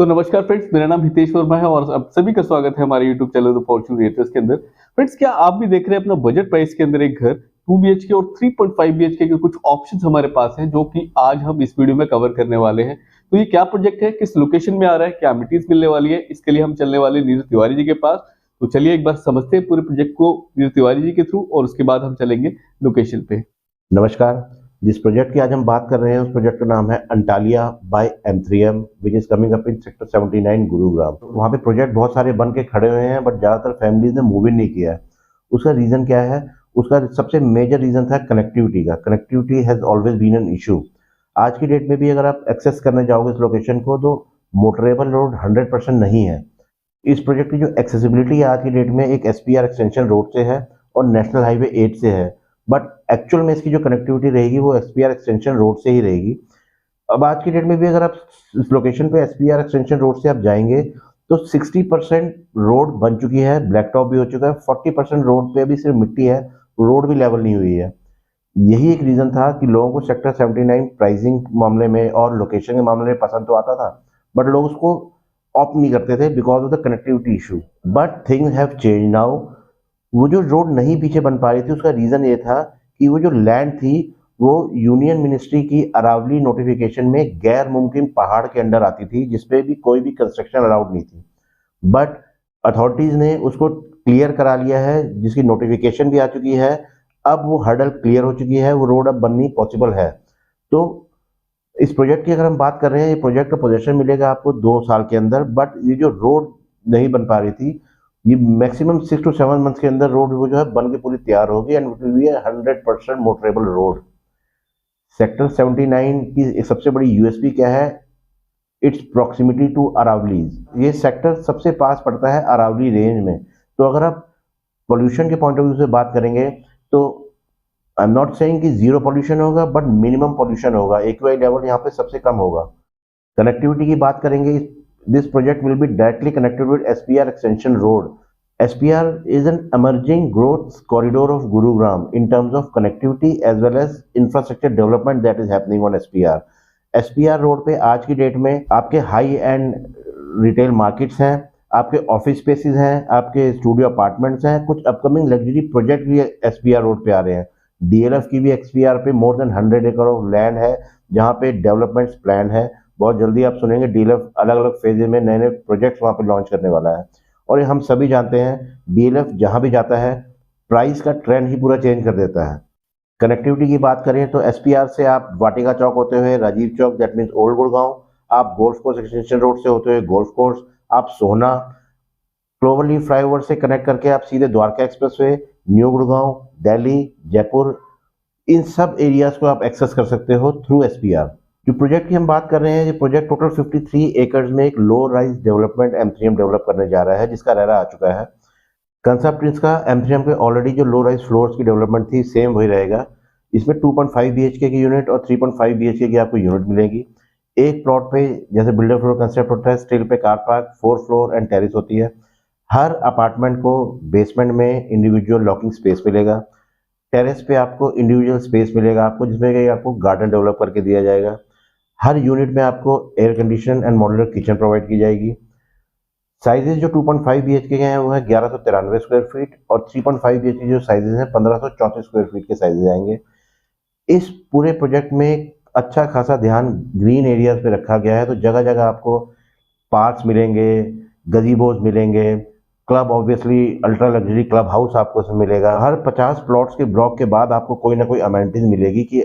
तो नमस्कार फ्रेंड्स, मेरा नाम हितेश वर्मा है और आप सभी का स्वागत है हमारे YouTube channel the Fortune realtors के अंदर। फ्रेंड्स, क्या आप भी देख रहे हैं अपना बजट प्राइस के अंदर एक घर 2 बीएचके और 3.5 बीएचके के कुछ ऑप्शंस हमारे पास हैं जो कि आज हम इस वीडियो में कवर करने वाले हैं। तो ये क्या प्रोजेक्ट है, किस लोकेशन में आ रहा है, क्या एमिनिटीज मिलने वाली है, इसके लिए हम चलने वाले नीरज तिवारी जी के पास। तो चलिए एक बार समझते हैं पूरे प्रोजेक्ट को नीरज तिवारी जी के थ्रू और उसके बाद हम चलेंगे लोकेशन पे। नमस्कार। जिस प्रोजेक्ट की आज हम बात कर रहे हैं उस प्रोजेक्ट का नाम है Antalya by M3M which is coming up in sector 79 Gurugram. वहाँ पे प्रोजेक्ट बहुत सारे बन के खड़े हुए हैं बट ज़्यादातर फैमिलीज ने मूव इन नहीं किया है। उसका रीज़न क्या है? उसका सबसे मेजर रीज़न था कनेक्टिविटी का। Connectivity has always been an issue. आज की डेट में भी अगर आप एक्सेस करने जाओगे इस लोकेशन को तो मोटरेबल रोड 100% नहीं है। इस प्रोजेक्ट की जो एक्सेसिबिलिटी है आज की डेट में एक SPR एक्सटेंशन रोड से है और नेशनल हाईवे 8 से है, बट एक्चुअल में इसकी जो कनेक्टिविटी रहेगी वो SPR एक्सटेंशन रोड से ही रहेगी। अब आज की डेट में भी अगर आप इस लोकेशन पे SPR एक्सटेंशन रोड से आप जाएंगे तो 60% रोड बन चुकी है, ब्लैक टॉप भी हो चुका है, 40% रोड पे अभी सिर्फ मिट्टी है, रोड भी लेवल नहीं हुई है। यही एक रीज़न था कि लोगों को सेक्टर 79 प्राइसिंग मामले में और लोकेशन के मामले में पसंद तो आता था बट लोग उसको ऑप्ट नहीं करते थे because of the connectivity issue. But things have change now. वो जो रोड नहीं पीछे बन पा रही थी उसका रीज़न ये था कि वो जो लैंड थी वो यूनियन मिनिस्ट्री की अरावली नोटिफिकेशन में गैर मुमकिन पहाड़ के अंडर आती थी जिसपे भी कोई भी कंस्ट्रक्शन अलाउड नहीं थी। बट अथॉरिटीज़ ने उसको क्लियर करा लिया है, जिसकी नोटिफिकेशन भी आ चुकी है। अब वो हर्डल क्लियर हो चुकी है, वो रोड अब बननी पॉसिबल है। तो इस प्रोजेक्ट की अगर हम बात कर रहे हैं, ये प्रोजेक्ट का पोजेशन मिलेगा आपको 2 साल के अंदर। बट ये जो रोड नहीं बन पा रही थी ये मैक्सिमम 6 to 7 मंथ्स के अंदर रोड वो जो है बन के पूरी तैयार होगी and it will be 100% motorable road. Sector 79 की एक सबसे बड़ी यूएसपी क्या है? It's proximity to Aravallis. ये सेक्टर सबसे पास पड़ता है अरावली रेंज में। तो अगर आप पोल्यूशन के पॉइंट ऑफ व्यू से बात करेंगे तो आई एम नॉट सेइंग कि जीरो पोल्यूशन होगा बट मिनिमम पोल्यूशन होगा। AQI लेवल यहाँ पे सबसे कम होगा। कनेक्टिविटी की बात करेंगे, this project will be directly connected with SPR extension road. SPR is an emerging growth corridor of Gurugram in terms of connectivity as well as infrastructure development that is happening on SPR. SPR road पे आज की date में आपके high and retail markets हैं, आपके office spaces हैं, आपके studio apartments हैं, कुछ अपकमिंग लग्जरी प्रोजेक्ट भी SPR रोड पे आ रहे हैं। DLF की भी SPR पे मोर देन 100 एकड़ ऑफ लैंड है जहाँ पे डेवलपमेंट्स प्लान है। बहुत जल्दी आप सुनेंगे DLF अलग अलग फेजेज में नए नए प्रोजेक्ट्स वहाँ पे लॉन्च करने वाला है। और ये हम सभी जानते हैं DLF जहाँ भी जाता है प्राइस का ट्रेंड ही पूरा चेंज कर देता है। कनेक्टिविटी की बात करें तो SPR से आप वाटिका चौक होते हुए Rajiv Chowk that means old Gurgaon, आप गोल्फ कोर्स एक्सटेंशन रोड से होते हुए गोल्फ कोर्स, आप सोहना क्लोवरली फ्लाईओवर से कनेक्ट करके आप सीधे द्वारका एक्सप्रेसवे, न्यू गुड़गांव, दिल्ली, जयपुर, इन सब एरियाज को आप एक्सेस कर सकते हो थ्रू SPR। जो प्रोजेक्ट की हम बात कर रहे हैं, ये प्रोजेक्ट टोटल 53 एकर्स में एक low rise development M3M develop करने जा रहा है जिसका रेरा आ चुका है। कंसेप्ट इसका M3M पे ऑलरेडी जो लो राइज फ्लोर्स की डेवलपमेंट थी सेम वही रहेगा। इसमें 2.5 BHK की यूनिट और 3.5 BHK की आपको यूनिट मिलेगी। एक प्लॉट पे जैसे बिल्डर फ्लोर कंसेप्ट होता है, स्टिल पे car park, 4 floor and terrace होती है। हर अपार्टमेंट को बेसमेंट में इंडिविजुअल लॉकिंग स्पेस मिलेगा, टेरेस पे आपको इंडिविजुअल स्पेस मिलेगा आपको जिसमें कि आपको गार्डन डेवलप करके दिया जाएगा। हर यूनिट में आपको air condition and modular kitchen provide की जाएगी। साइजेस जो 2.5 BHK के हैं वो है 1193 स्क्वायर फीट और 3.5 BHK जो साइजेस हैं 1534 स्क्वायर फीट के साइजेस आएंगे। इस पूरे प्रोजेक्ट में अच्छा खासा ध्यान ग्रीन एरियाज पे रखा गया है। तो जगह जगह आपको पार्क्स मिलेंगे, गजीबोज मिलेंगे, club obviously ultra luxury club house आपको उसमें मिलेगा। हर 50 प्लॉट्स के ब्लॉक के बाद आपको कोई ना कोई अमेनिटीज मिलेगी कि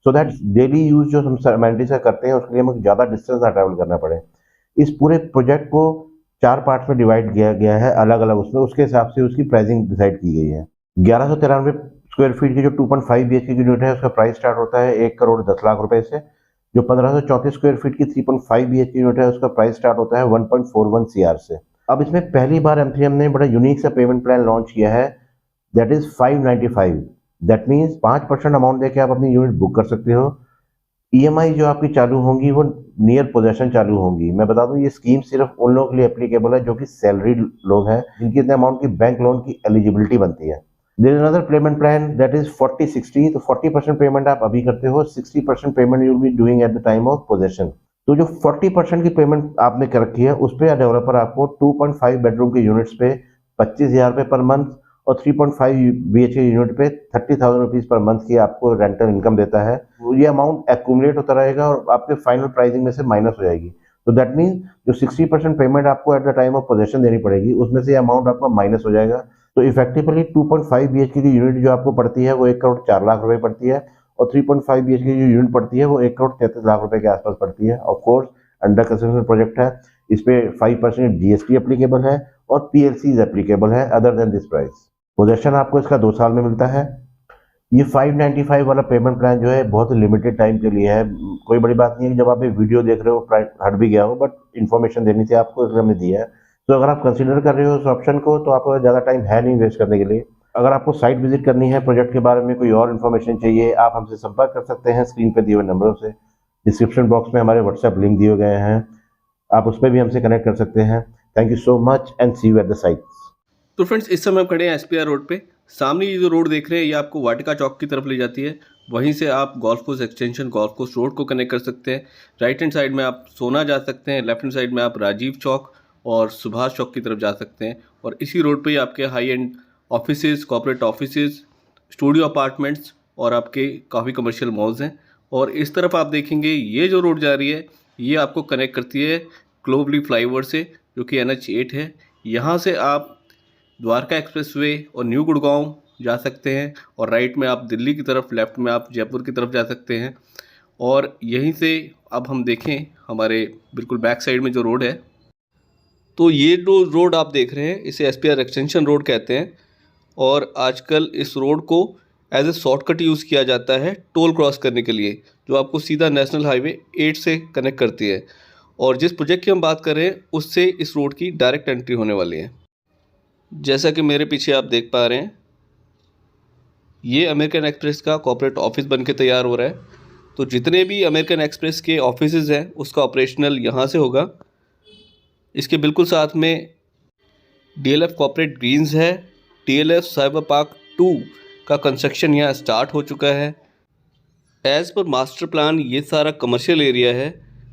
सो दैट डेली यूज जो हम अमेनिटीज का करते हैं उसके लिए हमें ज़्यादा डिस्टेंस ना ट्रैवल करना पड़े। इस पूरे प्रोजेक्ट को 4 पार्ट्स में डिवाइड किया गया है अलग अलग, उसमें उसके हिसाब से उसकी प्राइसिंग डिसाइड की गई है। 1193 स्क्वायर फीट की जो 2.5 BHK की यूनिट है उसका प्राइस स्टार्ट होता है 1 करोड़ 10 लाख रुपए से। जो 1534 स्क्वायर फीट की 3.5 BHK यूनिट है उसका प्राइस स्टार्ट होता है 1.41 CR से। अब इसमें पहली बार M3M ने बड़ा यूनिक सा पेमेंट प्लान लॉन्च किया है that is 595। That means 5% amount देके आप अपनी यूनिट बुक कर सकते हो। EMI जो आपकी चालू होंगी वो नियर पोजेशन चालू होंगी। मैं बता दूं ये स्कीम सिर्फ उन लोगों के लिए एप्लीकेबल है जो कि सैलरीड लोग हैं जिनकी इतने अमाउंट की बैंक लोन की एलिजिबिलिटी बनती है। There is another payment plan that is 40-60। तो 40% पेमेंट आप अभी करते हो, 60% payment you will be doing at the time of possession. तो जो 40% की पेमेंट आपने कर रखी है उस पर डेवलपर आपको 2.5 बेडरूम के यूनिट्स पे 25,000 रुपये पर मंथ और 3.5 BHK यूनिट पे 30,000 रुपीज़ पर मंथ की आपको रेंटल इनकम देता है। ये अमाउंट एक्यूमुलेट होता रहेगा और आपके फाइनल प्राइसिंग में से माइनस हो जाएगी। तो दैट मीन जो 60% पेमेंट आपको eight the time of possession देनी पड़ेगी उसमें से अमाउंट आपका माइनस हो जाएगा। तो इफेक्टिवली 2.5 BHK की यूनिट जो आपको पड़ती है वो 1,04,00,000 रुपये पड़ती है और 3.5 BHK की जो यूनिट पड़ती है वो 1,33,00,000 रुपये के आसपास पड़ती है। Of course under construction project है, इस पे 5% GST एप्लीकेबल है और PLCज एप्लीकेबल है other than this price. Possession आपको इसका 2 साल में मिलता है। ये 595 वाला पेमेंट प्लान जो है बहुत लिमिटेड टाइम के लिए है। कोई बड़ी बात नहीं है कि जब आप ये वीडियो देख रहे हो प्राइस हट भी गया हो, बट इन्फॉर्मेशन देनी थी आपको इसलिए हमने दिया है। तो अगर आप कंसिडर कर रहे हो इस ऑप्शन को तो आपको ज़्यादा टाइम है नहीं वेस्ट करने के लिए। अगर आपको साइट विजिट करनी है, प्रोजेक्ट के बारे में कोई और इन्फॉर्मेशन चाहिए, आप हमसे संपर्क कर सकते हैं स्क्रीन पर दिए हुए नंबरों से। डिस्क्रिप्शन बॉक्स में हमारे व्हाट्सएप लिंक दिए गए हैं, आप उस पर भी हमसे कनेक्ट कर सकते हैं। Thank you so much and see you at the site. तो फ्रेंड्स इस समय हम खड़े हैं SPR रोड पे। सामने ये जो रोड देख रहे हैं ये आपको वाटिका चौक की तरफ ले जाती है। वहीं से आप golf course extension golf course road को कनेक्ट कर सकते हैं। राइट हैंड साइड में आप सोना जा सकते हैं, लेफ्ट हैंड साइड में आप राजीव चौक और सुभाष चौक की तरफ जा सकते हैं। और इसी रोड पे ही आपके high and offices, corporate offices, studio apartments और आपके काफ़ी कमर्शियल मॉल्स हैं। और इस तरफ आप देखेंगे ये जो रोड जा रही है ये आपको कनेक्ट करती है ग्लोबली फ्लाईओवर से, जो कि NH8 है। यहाँ से आप द्वारका एक्सप्रेसवे और न्यू गुड़गांव जा सकते हैं और राइट में आप दिल्ली की तरफ, लेफ्ट में आप जयपुर की तरफ जा सकते हैं। और यहीं से अब हम देखें हमारे बिल्कुल बैक साइड में जो रोड है, तो ये जो रोड आप देख रहे हैं इसे SPR एक्सटेंशन रोड कहते हैं। और आजकल इस रोड को एज ए शॉर्टकट यूज़ किया जाता है टोल क्रॉस करने के लिए, जो आपको सीधा नेशनल हाईवे 8 से कनेक्ट करती है। और जिस प्रोजेक्ट की हम बात कर रहे हैं उससे इस रोड की डायरेक्ट एंट्री होने वाली है। जैसा कि मेरे पीछे आप देख पा रहे हैं ये अमेरिकन एक्सप्रेस का कॉर्पोरेट ऑफिस बन के तैयार हो रहा है। तो जितने भी अमेरिकन एक्सप्रेस के ऑफिसेज हैं उसका ऑपरेशनल यहाँ से होगा। इसके बिल्कुल साथ में DLF कॉर्पोरेट ग्रीन्स है। DLF साइबर पार्क 2 का कंस्ट्रक्शन यहाँ स्टार्ट हो चुका है। एज़ पर मास्टर प्लान ये सारा कमर्शियल एरिया है।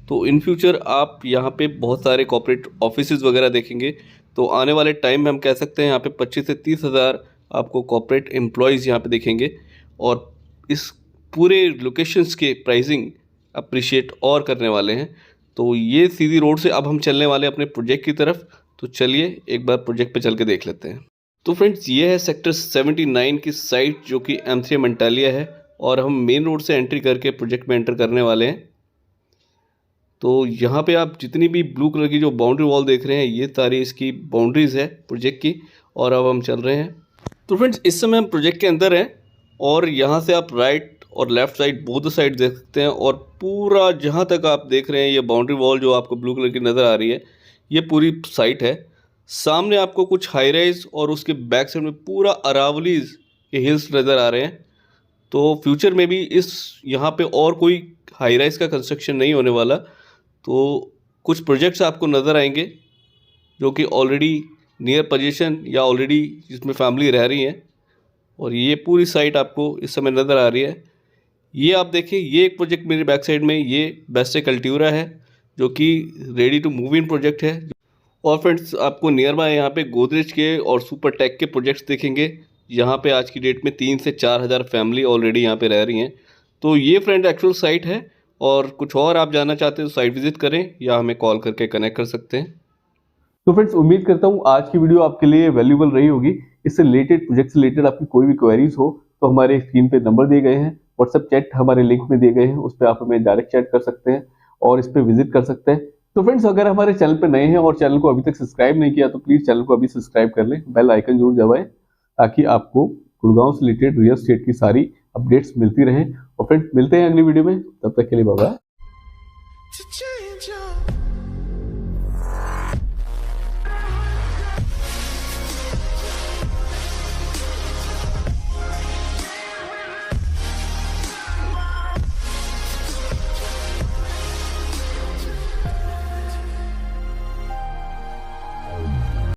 तो इन फ्यूचर आप यहाँ पे बहुत सारे कॉर्पोरेट ऑफिसेज वगैरह देखेंगे। तो आने वाले टाइम में हम कह सकते हैं यहाँ पे 25 से 30 हज़ार आपको कॉर्पोरेट एम्प्लॉयज़ यहाँ पे दिखेंगे। और इस पूरे लोकेशंस के प्राइसिंग अप्रिशिएट और करने वाले हैं। तो ये सीधी रोड से अब हम चलने वाले अपने प्रोजेक्ट की तरफ। तो चलिए एक बार प्रोजेक्ट पे चल के देख लेते हैं। तो फ्रेंड्स ये है सेक्टर 79 की साइट, जो कि M3M अंटालिया है। और हम मेन रोड से एंट्री करके प्रोजेक्ट में एंटर करने वाले हैं। तो यहाँ पे आप जितनी भी ब्लू कलर की जो बाउंड्री वॉल देख रहे हैं ये सारी इसकी बाउंड्रीज़ है प्रोजेक्ट की। और अब हम चल रहे हैं। तो फ्रेंड्स इस समय हम प्रोजेक्ट के अंदर हैं और यहाँ से आप राइट और लेफ़्ट साइड बोथ साइड देख सकते हैं। और पूरा जहाँ तक आप देख रहे हैं ये बाउंड्री वॉल जो आपको ब्लू कलर की नज़र आ रही है ये पूरी साइट है। सामने आपको कुछ हाई राइज और उसके बैक साइड में पूरा अरावलीज के हिल्स नज़र आ रहे हैं। तो फ्यूचर में भी इस यहाँ पे और कोई हाई राइज का कंस्ट्रक्शन नहीं होने वाला। तो कुछ प्रोजेक्ट्स आपको नज़र आएंगे जो कि ऑलरेडी नियर पोजीशन या ऑलरेडी जिसमें फैमिली रह रही हैं। और ये पूरी साइट आपको इस समय नज़र आ रही है। ये आप देखिए ये एक प्रोजेक्ट मेरे बैक साइड में ये बेस्ट कल्ट्यूरा है, जो कि ready to move in project है। और फ्रेंड्स आपको नियर बाय यहाँ पे गोदरेज के और सुपर टेक के प्रोजेक्ट्स देखेंगे। यहाँ पे आज की डेट में 3 से 4 हज़ार फैमिली ऑलरेडी यहाँ पे रह रही हैं। तो ये फ्रेंड एक्चुअल साइट है। और कुछ और आप जानना चाहते हैं तो साइट विजिट करें या हमें कॉल करके कनेक्ट कर सकते हैं। तो फ्रेंड्स उम्मीद करता हूँ आज की वीडियो आपके लिए वैल्यूएबल रही होगी। इससे रिलेटेड प्रोजेक्ट से रिलेटेड आपकी कोई भी क्वेरीज हो तो हमारे स्क्रीन पे नंबर दिए गए हैं, व्हाट्सएप चैट हमारे लिंक में दिए गए हैं, उस पर आप हमें डायरेक्ट चैट कर सकते हैं और इस पर विजिट कर सकते हैं। तो फ्रेंड्स अगर हमारे चैनल पे नए हैं और चैनल को अभी तक सब्सक्राइब नहीं किया तो प्लीज चैनल को अभी सब्सक्राइब कर लें, बेल आइकन जरूर दबाएं ताकि आपको गुड़गांव से रिलेटेड रियल एस्टेट की सारी अपडेट्स मिलती रहें। और फ्रेंड्स मिलते हैं अगली वीडियो में, तब तक के लिए बाय बाय।